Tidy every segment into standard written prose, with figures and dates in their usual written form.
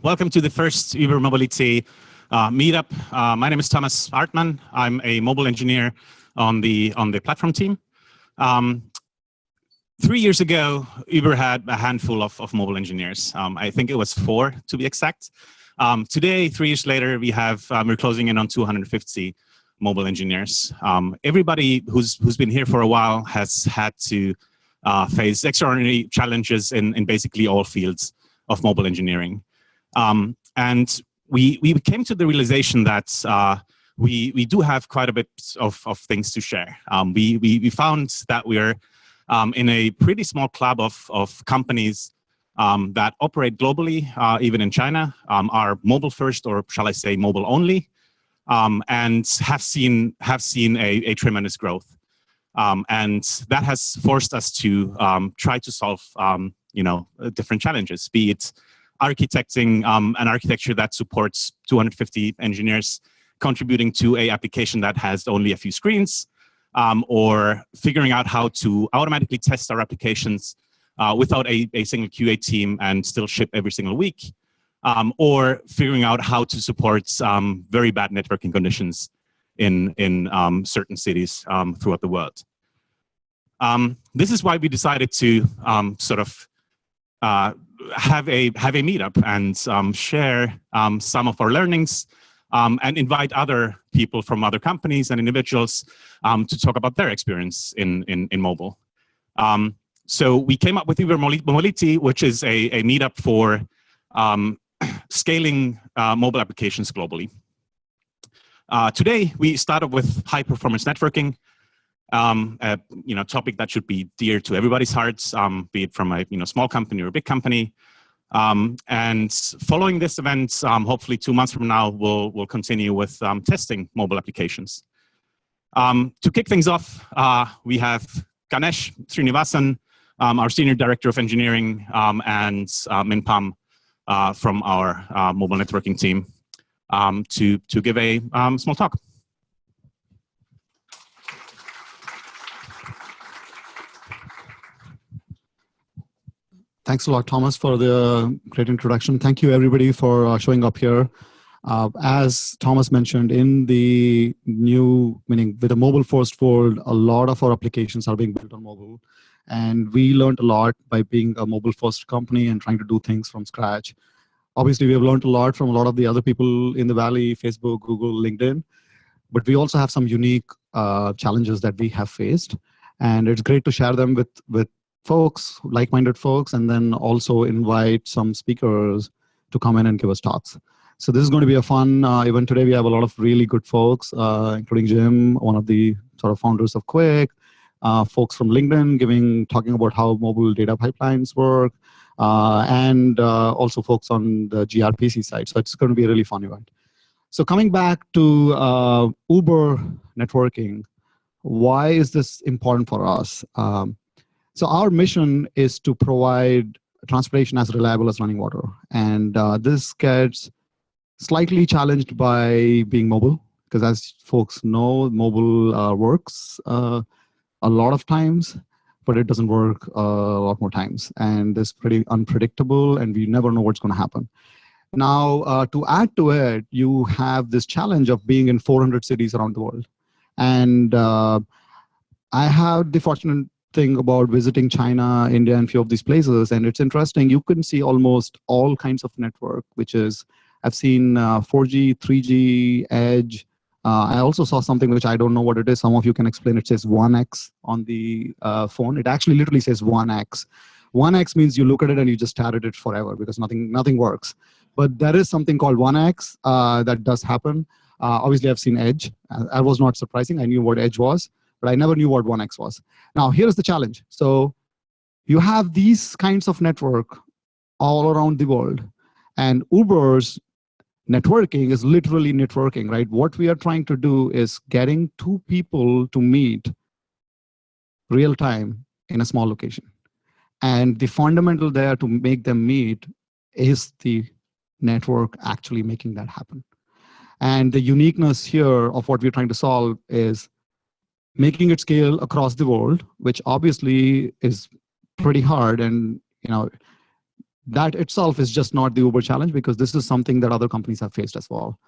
Welcome to the first Uber Mobility meetup. My name is Thomas Artman. I'm a mobile engineer on the platform team. 3 years ago, Uber had a handful of mobile engineers. I think it was 4 to be exact. Today, 3 years later, we're closing in on 250 mobile engineers. Everybody who's been here for a while has had to face extraordinary challenges in basically all fields of mobile engineering. And we came to the realization that we do have quite a bit of things to share. We found that we're in a pretty small club of companies that operate globally, even in China, are mobile first, or shall I say mobile only, and have seen a tremendous growth. And that has forced us to try to solve different challenges, be it architecting an architecture that supports 250 engineers contributing to an application that has only a few screens, or figuring out how to automatically test our applications without a single QA team and still ship every single week, or figuring out how to support very bad networking conditions in certain cities throughout the world. This is why we decided to have a meetup and share some of our learnings and invite other people from other companies and individuals to talk about their experience in mobile. So we came up with Uber Mobility, which is a meetup for scaling mobile applications globally. Today, we started with high-performance networking, a topic that should be dear to everybody's hearts, be it from a small company or a big company. And following this event, hopefully 2 months from now, we'll continue with testing mobile applications. To kick things off, we have Ganesh, Srinivasan, our Senior Director of Engineering, and Min Pham from our mobile networking team to give a small talk. Thanks a lot, Thomas, for the great introduction. Thank you, everybody, for showing up here. As Thomas mentioned, in the meaning with a mobile-first world, a lot of our applications are being built on mobile. And we learned a lot by being a mobile-first company and trying to do things from scratch. Obviously, we have learned a lot from a lot of the other people in the Valley, Facebook, Google, LinkedIn. But we also have some unique challenges that we have faced. And it's great to share them with folks, like-minded folks, and then also invite some speakers to come in and give us talks. So this is going to be a fun event today. We have a lot of really good folks, including Jim, one of the sort of founders of Quick, folks from LinkedIn talking about how mobile data pipelines work, and also folks on the gRPC side. So it's going to be a really fun event. So coming back to Uber networking, why is this important for us? So our mission is to provide transportation as reliable as running water. And this gets slightly challenged by being mobile, because as folks know, mobile works a lot of times, but it doesn't work a lot more times. And it's pretty unpredictable, and we never know what's going to happen. Now, to add to it, you have this challenge of being in 400 cities around the world. And I have the fortunate thing about visiting China, India, and a few of these places, and it's interesting. You can see almost all kinds of network, which is, I've seen 4G, 3G, Edge. I also saw something which I don't know what it is. Some of you can explain. It says 1x on the phone. It actually literally says 1x. 1x means you look at it and you just stare at it forever because nothing works. But there is something called 1x that does happen. Obviously, I've seen Edge. That was not surprising. I knew what Edge was, but I never knew what 1x was. Now, here's the challenge. So you have these kinds of network all around the world, and Uber's networking is literally networking, right? What we are trying to do is getting two people to meet real time in a small location. And the fundamental there to make them meet is the network actually making that happen. And the uniqueness here of what we're trying to solve is making it scale across the world, which obviously is pretty hard. And that itself is just not the Uber challenge, because this is something that other companies have faced as well.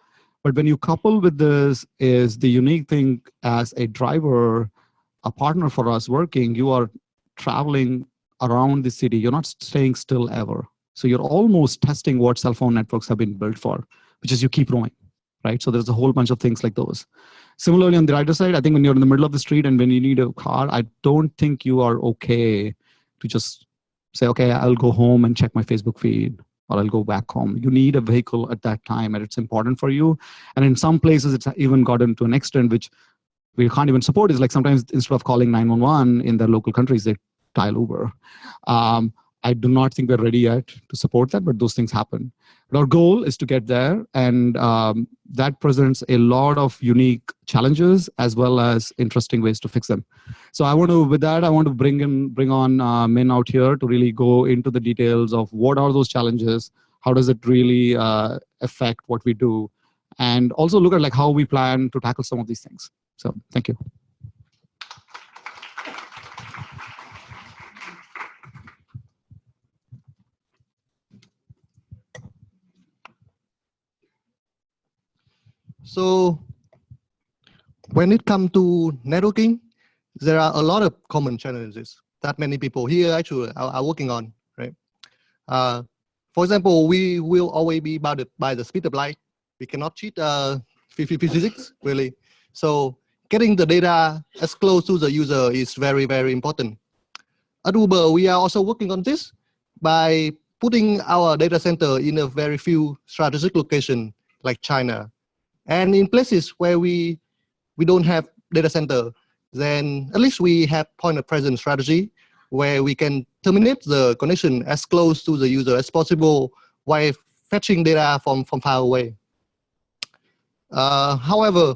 But when you couple with this is the unique thing as a driver, a partner for us working, you are traveling around the city. You're not staying still ever. So you're almost testing what cell phone networks have been built for, which is you keep roaming, right? So there's a whole bunch of things like those. Similarly, on the rider side, I think when you're in the middle of the street and when you need a car, I don't think you are okay to just say, okay, I'll go home and check my Facebook feed, or I'll go back home. You need a vehicle at that time, and it's important for you. And in some places, it's even gotten to an extent which we can't even support. Is like sometimes instead of calling 911 in their local countries, they dial Uber. I do not think we're ready yet to support that, but those things happen. But our goal is to get there, and that presents a lot of unique challenges as well as interesting ways to fix them. So I want to bring on Min out here to really go into the details of what are those challenges, how does it really affect what we do, and also look at like how we plan to tackle some of these things. So thank you. So when it comes to networking, there are a lot of common challenges that many people here actually are working on, right? For example, we will always be bounded by the speed of light. We cannot cheat physics, really. So getting the data as close to the user is very, very important. At Uber, we are also working on this by putting our data center in a very few strategic locations like China. And in places where we don't have data center, then at least we have point of presence strategy where we can terminate the connection as close to the user as possible while fetching data from far away. However,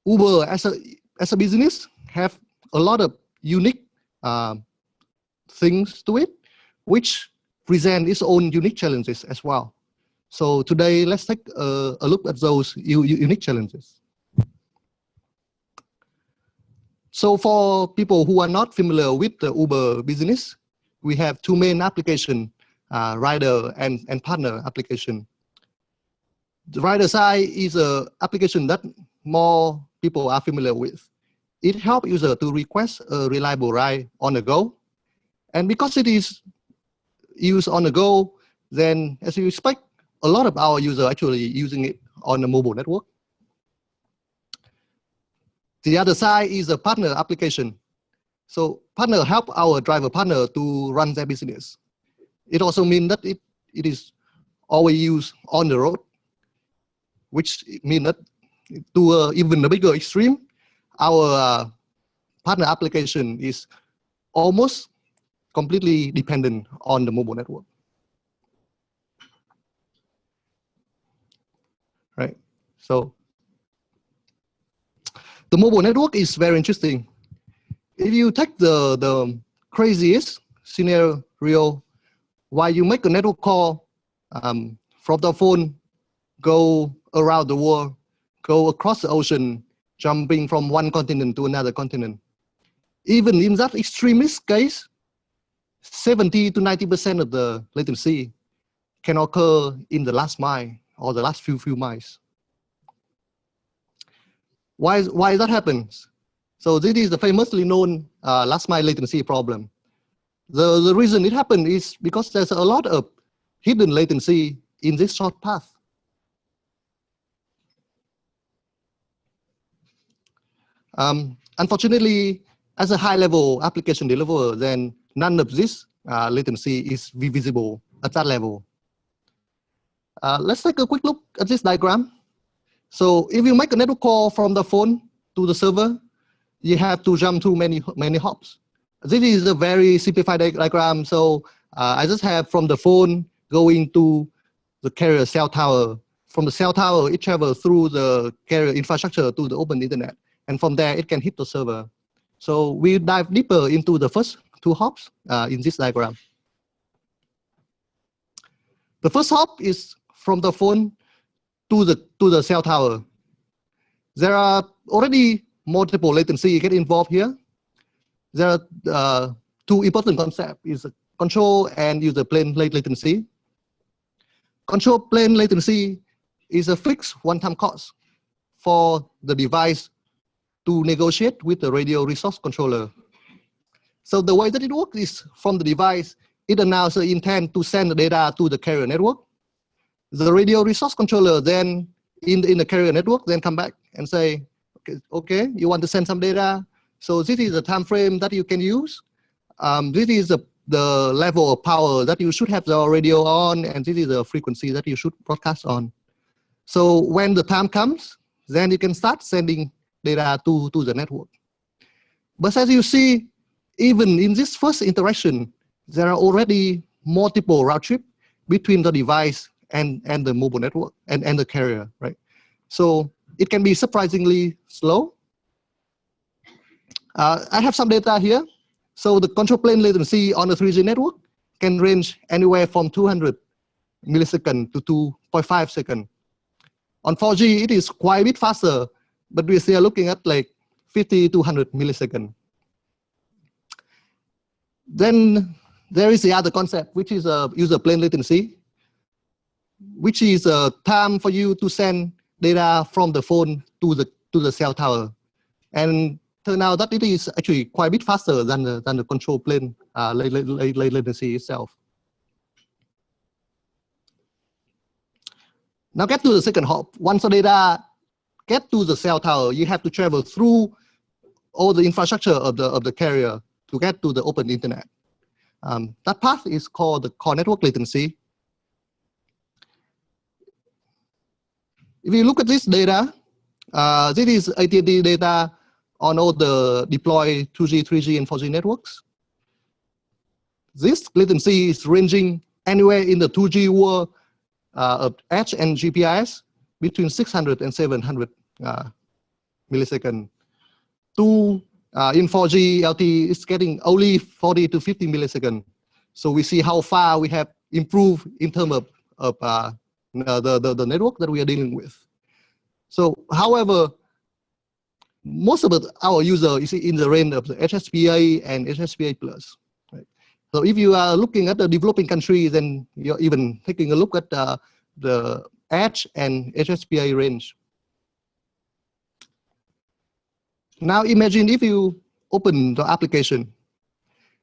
Uber as a business have a lot of unique things to it, which present its own unique challenges as well. So today, let's take a look at those unique challenges. So for people who are not familiar with the Uber business, we have two main applications, rider and partner application. The rider side is an application that more people are familiar with. It helps users to request a reliable ride on the go. And because it is used on the go, then as you expect, a lot of our users actually using it on the mobile network. The other side is a partner application. So partner help our driver partner to run their business. It also means that it is always used on the road, which means that to even a bigger extreme, our partner application is almost completely dependent on the mobile network. Right. So the mobile network is very interesting. If you take the craziest scenario, while you make a network call from the phone, go around the world, go across the ocean, jumping from one continent to another continent. Even in that extremist case, 70 to 90% of the latency can occur in the last mile or the last few miles. Why that happens? So this is the famously known last mile latency problem. The reason it happened is because there's a lot of hidden latency in this short path. Unfortunately, as a high-level application deliverer, then none of this latency is visible at that level. Let's take a quick look at this diagram. So if you make a network call from the phone to the server, you have to jump through many hops. This is a very simplified diagram. So I just have from the phone going to the carrier cell tower. From the cell tower, it travels through the carrier infrastructure to the open internet. And from there, it can hit the server. So we dive deeper into the first two hops in this diagram. The first hop is from the phone to the cell tower. There are already multiple latency get involved here. There are two important concepts. Is control and user plane latency. Control plane latency is a fixed one-time cost for the device to negotiate with the radio resource controller. So the way that it works is from the device, it announces the intent to send the data to the carrier network. The radio resource controller then in the carrier network then come back and say, okay, you want to send some data. So this is the time frame that you can use. This is the level of power that you should have the radio on, and this is the frequency that you should broadcast on. So when the time comes, then you can start sending data to the network. But as you see, even in this first interaction, there are already multiple route trips between the device and the mobile network and the carrier, right? So it can be surprisingly slow. I have some data here. So the control plane latency on the 3G network can range anywhere from 200 milliseconds to 2.5 seconds. On 4G, it is quite a bit faster, but we are looking at like 50 to 100 milliseconds. Then there is the other concept, which is a user plane latency, which is a time for you to send data from the phone to the cell tower. And turn out that it is actually quite a bit faster than the control plane latency itself. Now get to the second hop. Once the data get to the cell tower, you have to travel through all the infrastructure of the carrier to get to the open internet. That path is called the core network latency. If you look at this data, this is AT&T data on all the deployed 2G, 3G, and 4G networks. This latency is ranging anywhere in the 2G world of Edge and GPRS between 600 and 700 milliseconds. In 4G LTE, it's getting only 40 to 50 milliseconds. So we see how far we have improved in terms of the network that we are dealing with. So, however, most of our users is in the range of the HSPA and HSPA plus. Right? So if you are looking at the developing countries, then you're even taking a look at the Edge and HSPA range. Now imagine if you open the application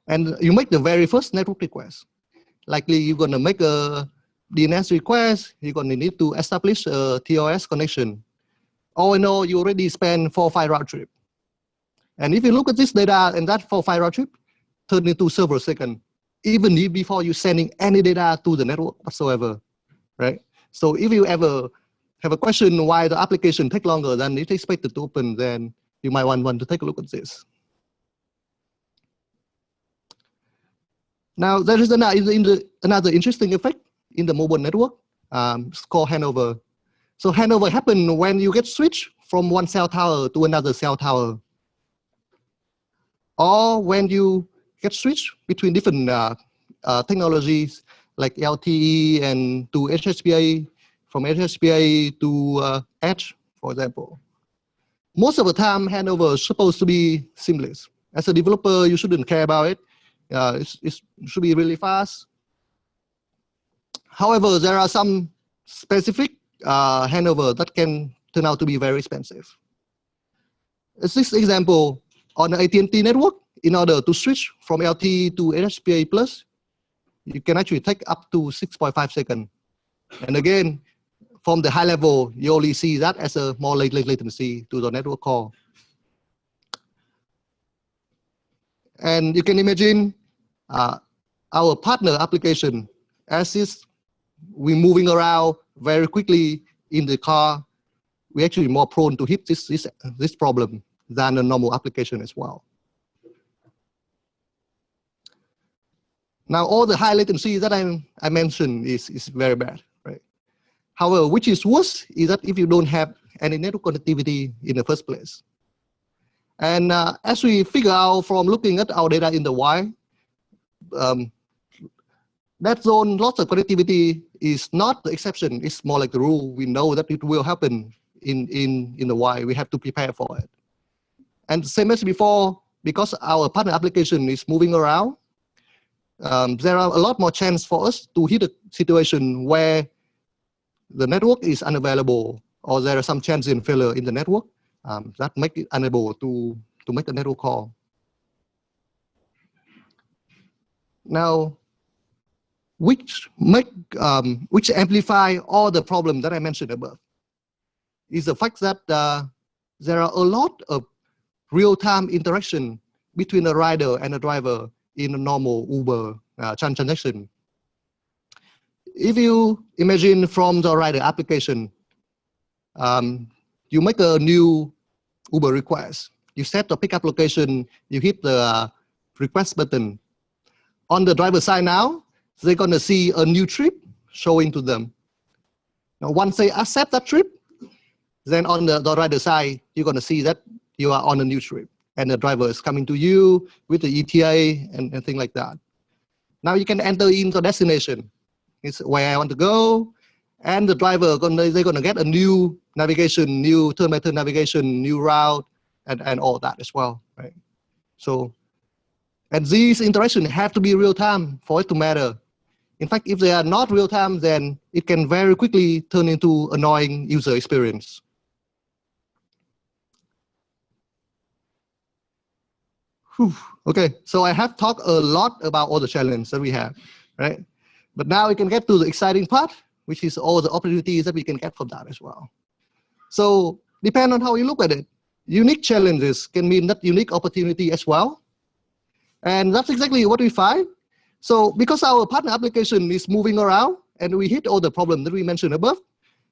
and you make the very first network request. Likely you're going to make a DNS request, you're going to need to establish a TLS connection. All in all, you already spend 4 or 5 round trip. And if you look at this data and that 4 or 5 round trip turn into several seconds, even before you sending any data to the network whatsoever, right? So if you ever have a question why the application take longer than it expected to open, then you might want to take a look at this. Now, there is another interesting effect in the mobile network. It's called handover. So handover happens when you get switched from one cell tower to another cell tower, or when you get switched between different technologies like LTE and to HSPA, from HSPA to Edge, for example. Most of the time, handover is supposed to be seamless. As a developer, you shouldn't care about it. It should be really fast. However, there are some specific handover that can turn out to be very expensive. As this example, on the AT&T network, in order to switch from LTE to HSPA plus, you can actually take up to 6.5 seconds. And again, from the high level, you only see that as a more latency to the network call. And you can imagine our partner application, as we're moving around very quickly in the car, we're actually more prone to hit this problem than a normal application as well. Now, all the high latency that I mentioned is very bad, right? However, which is worse is that if you don't have any network connectivity in the first place. And as we figure out from looking at our data in the Y, that zone, lots of connectivity is not the exception. It's more like the rule. We know that it will happen in the Y. We have to prepare for it. And same as before, because our partner application is moving around, there are a lot more chance for us to hit a situation where the network is unavailable, or there are some chance in failure in the network that make it unable to make a network call. Now, which amplify all the problems that I mentioned above is the fact that there are a lot of real-time interaction between a rider and a driver in a normal Uber transaction. If you imagine from the rider application, you make a new Uber request. You set the pickup location, you hit the request button. On the driver side now, they're going to see a new trip showing to them. Now, once they accept that trip, then on the rider side, you're going to see that you are on a new trip, and the driver is coming to you with the ETA and things like that. Now you can enter into destination. It's where I want to go, and the driver they're going to get a new navigation, new turn-by-turn navigation, new route, and all that as well, right? So, and these interactions have to be real time for it to matter. In fact, if they are not real time, then it can very quickly turn into annoying user experience. Whew. Okay, so I have talked a lot about all the challenges that we have, right? But now we can get to the exciting part, which is all the opportunities that we can get from that as well. So depending on how you look at it, unique challenges can mean that unique opportunity as well. And that's exactly what we find. So because our partner application is moving around and we hit all the problems that we mentioned above,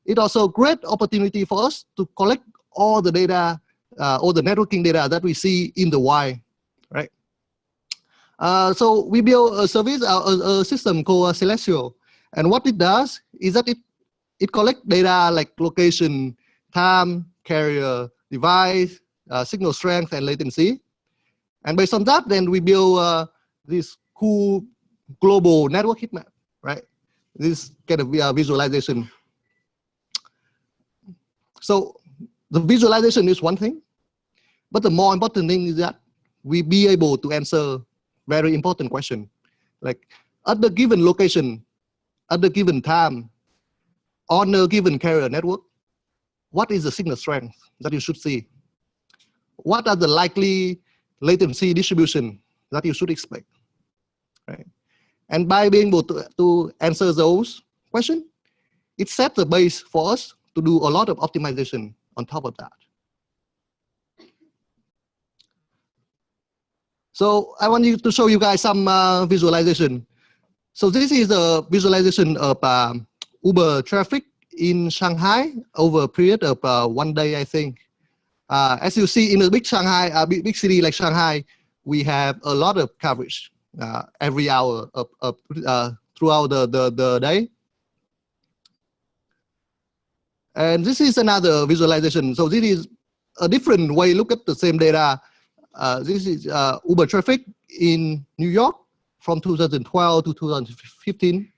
it also a great opportunity for us to collect all the data, all the networking data that we see in the Y, right? So we build a service, a system called Celestial. And what it does is that it collects data like location, time, carrier, device, signal strength, and latency. And based on that, then we build this cool global network heat map, right? This kind of visualization. So the visualization is one thing, but the more important thing is that we be able to answer very important question, like at the given location, at the given time, on a given carrier network, what is the signal strength that you should see? What are the likely latency distribution that you should expect, right? And by being able to answer those questions, it sets the base for us to do a lot of optimization on top of that. So I want to show you guys some visualization. So this is a visualization of Uber traffic in Shanghai over a period of 1 day, I think. As you see in a big Shanghai, big city like Shanghai, we have a lot of coverage every hour throughout the day. And this is another visualization. So this is a different way to look at the same data. This is Uber traffic in New York from 2012 to 2015.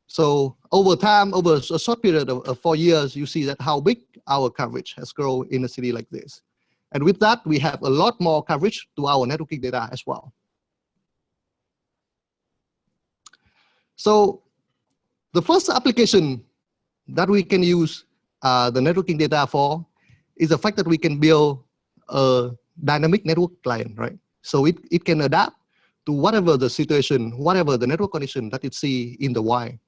So over time, over a short period of 4 years, you see that how big our coverage has grown in a city like this. And with that, we have a lot more coverage to our networking data as well. So the first application that we can use the networking data for is the fact that we can build a dynamic network client, right? So it can adapt to whatever the situation, whatever the network condition that it see in the Y.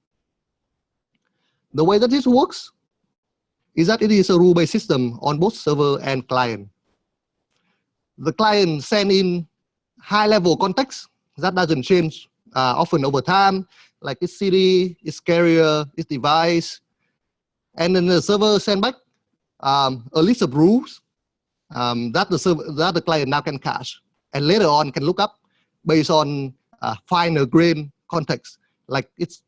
The way that this works is that it is a rule-based system on both server and client. The client send in high-level context that doesn't change often over time, like its city, its carrier, its device, and then the server send back a list of rules that the client now can cache, and later on can look up based on finer-grained context, like its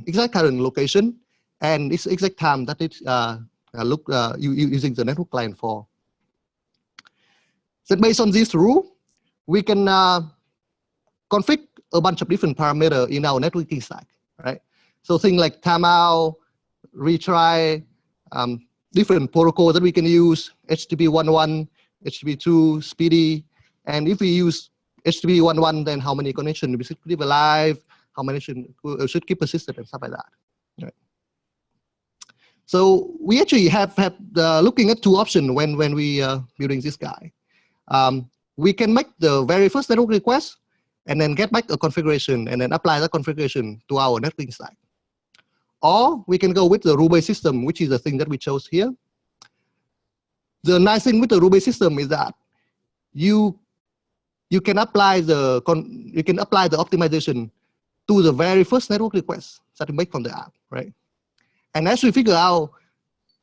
exact current location and its exact time that it's using the network client for. So based on this rule, we can configure a bunch of different parameters in our networking stack, right? So things like timeout, retry, different protocols that we can use, HTTP 1.1, HTTP 2, speedy, and if we use HTTP 1.1, then how many connections we should keep alive, how many should keep persistent, and stuff like that. Right. So we actually have looking at two options when we building this guy. We can make the very first network request and then get back a configuration and then apply that configuration to our networking stack. Or we can go with the rule-based system, which is the thing that we chose here. The nice thing with the rule-based system is that you can apply the optimization to the very first network request that you make from the app, right? And as we figure out,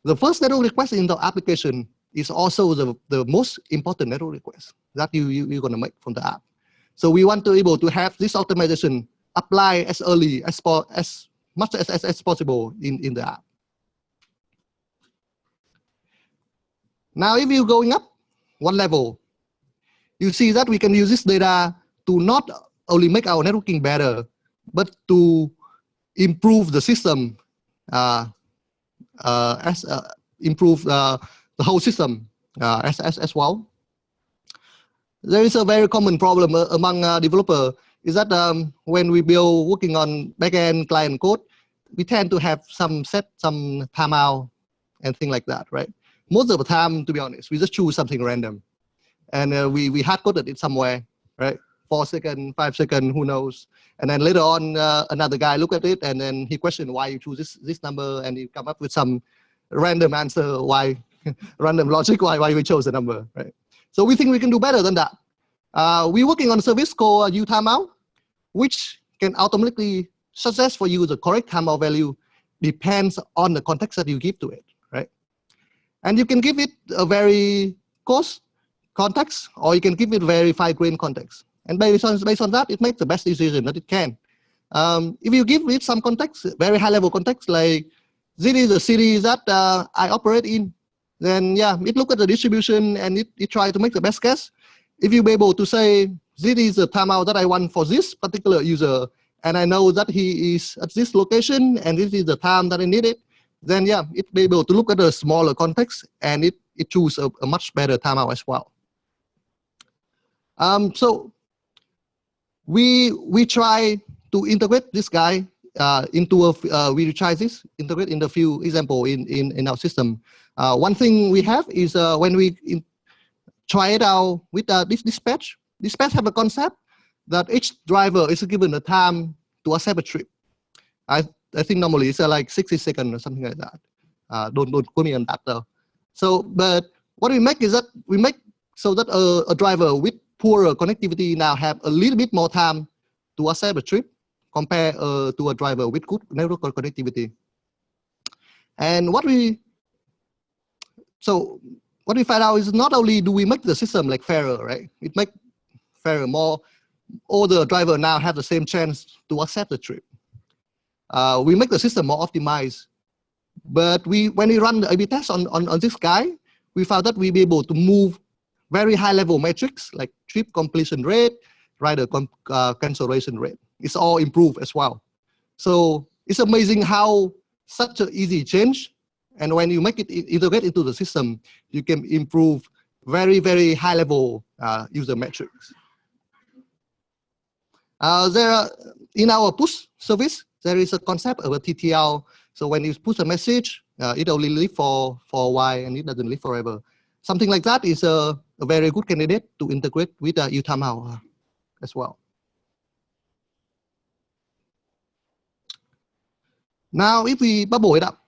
the first network request in the application is also the most important network request that you're going to make from the app. So we want to be able to have this optimization apply as early as much as possible in the app. Now, if you're going up one level, you see that we can use this data to not only make our networking better, but to improve the system, improve the whole system as well. There is a very common problem among developers is that when we build working on backend client code, we tend to have some timeout and things like that, right? Most of the time, to be honest, we just choose something random, and we hard coded it somewhere, right? 4 seconds, 5 seconds, who knows? And then later on, another guy look at it, and then he questioned why you choose this number, and he come up with some random answer why, random logic why we chose the number, right? So we think we can do better than that. We're working on a service called uTimeout, which can automatically suggest for you the correct timeout value depends on the context that you give to it, right? And you can give it a very coarse context, or you can give it very fine-grained context. And based on that, it makes the best decision that it can. If you give it some context, very high-level context, like this is the city that I operate in, then yeah, it look at the distribution and it try to make the best guess. If you be able to say, this is the timeout that I want for this particular user, and I know that he is at this location, and this is the time that I need it, then yeah, it be able to look at a smaller context, and it choose a much better timeout as well. So we try to integrate this guy into we try this integrate in a few example in our system. One thing we have is when we try it out with this dispatch have a concept that each driver is given a time to accept a trip. I think normally it's like 60 seconds or something like that. Don't quote me on that though. So, but what we make is that we make so that a driver with poorer connectivity now have a little bit more time to accept a trip compared to a driver with good network connectivity. And what we find out is not only do we make the system like fairer, right? It make fairer more. All the driver now have the same chance to accept the trip. We make the system more optimized. But when we run the A/B test on this guy, we found that we be able to move very high-level metrics like trip completion rate, rider cancellation rate. It's all improved as well. So it's amazing how such an easy change, and when you make it integrate into the system, you can improve very, very high-level user metrics. In our push service, there is a concept of a TTL. So when you push a message, it only live for a while and it doesn't live forever. Something like that is a very good candidate to integrate with uTimeout as well. Now, if we bubble it up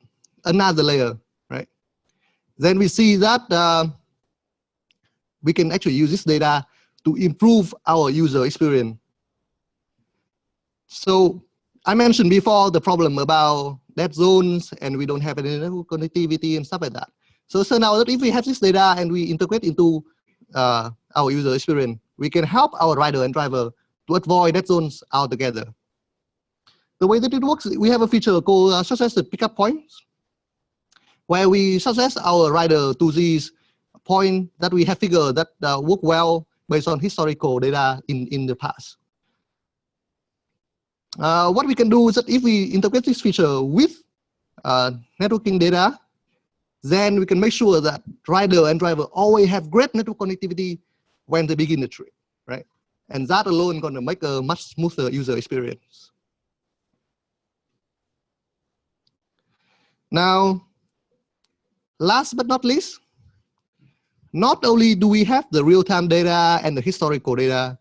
another layer, right? Then we see that we can actually use this data to improve our user experience. So I mentioned before the problem about dead zones and we don't have any network connectivity and stuff like that. So now that if we have this data and we integrate into our user experience, we can help our rider and driver to avoid dead zones altogether. The way that it works, we have a feature called suggested pickup points, where we suggest our rider to these points that we have figured that work well based on historical data in the past. What we can do is that if we integrate this feature with networking data, then we can make sure that rider and driver always have great network connectivity when they begin the trip, right? and that alone gonna make a much smoother user experience. Now, last but not least, not only do we have the real-time data and the historical data,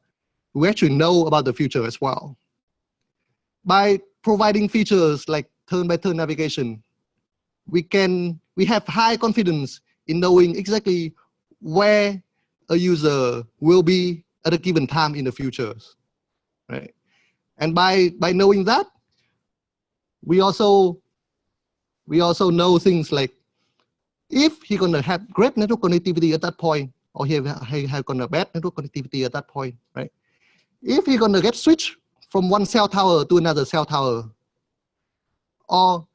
we actually know about the future as well. By providing features like turn-by-turn navigation, we have high confidence in knowing exactly where a user will be at a given time in the future, right? And by knowing that, we also know things like if he's gonna have great network connectivity at that point, or he have gonna bad network connectivity at that point, right? If he's gonna get switched from one cell tower to another cell tower, or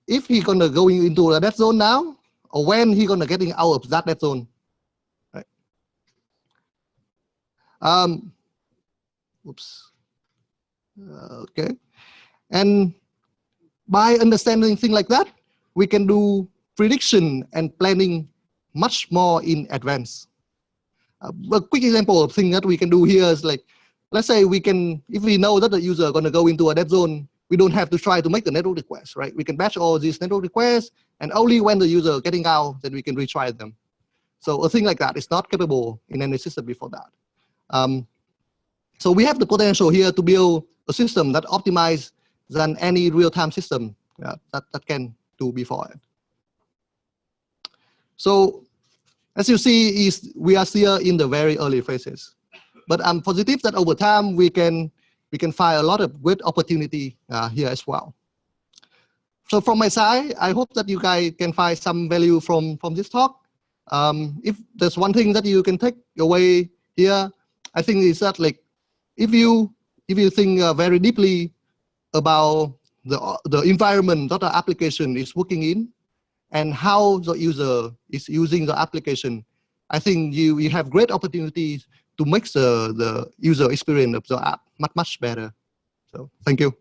if he's gonna go into a dead zone now, or when he's gonna getting out of that dead zone, right? Oops. Okay. And by understanding things like that, we can do prediction and planning much more in advance. A quick example of thing that we can do here is like, let's say if we know that the user is going to go into a dead zone, we don't have to try to make the network request, right? We can batch all these network requests, and only when the user is getting out, then we can retry them. So a thing like that is not capable in any system before that. So we have the potential here to build a system that optimizes than any real-time system that can do before it. So as you see, we are still in the very early phases, but I'm positive that over time we can find a lot of good opportunity here as well. So from my side, I hope that you guys can find some value from this talk. If there's one thing that you can take away here, I think is that like if you think very deeply about the environment that the application is working in and how the user is using the application, I think you have great opportunities to make the user experience of the app much better. So thank you.